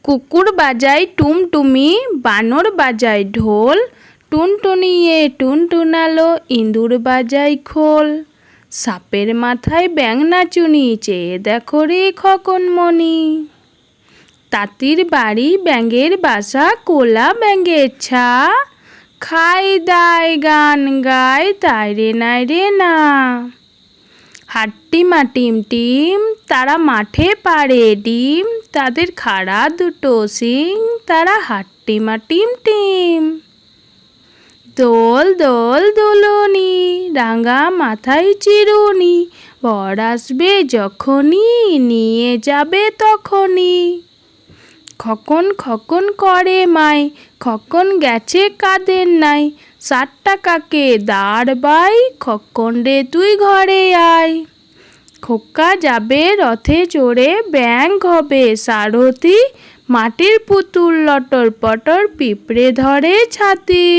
কুকুর বাজায় টুমটুমি, বানর বাজায় ঢোল, টুনটুনিয়ে টুনটুনালো, ইঁদুর বাজায় খোল। সাপের মাথায় ব্যাঙ নাচুনি, চেয়ে দেখো রে খোকনমণি। তাঁতির বাড়ি ব্যাঙের বাসা, কোলা ব্যাঙের ছা, খাই দায় গান গায় তাই রে নাই রে না। হাট্টিমা টিম টিম, তারা মাঠে পাড়ে ডিম, তাদের খাড়া দুটো শিং, তারা হাট্টিমা টিম টিম। দোল দোল দুলুনি, রাঙা মাথায় চিরুনি, বর আসবে যখনই, নিয়ে যাবে তখনই। খোকন খোকন করে মাই, খোকন গেছে কাদের নাই, 60 টাকাকে দাঁড় বাই, খোকন রে তুই ঘরে আয়। খোকা যাবে রথে চড়ে, ব্যাঙ হবে সারথি, মাটির পুতুল লটর পটর, পিঁপড়ে ধরে ছাতি।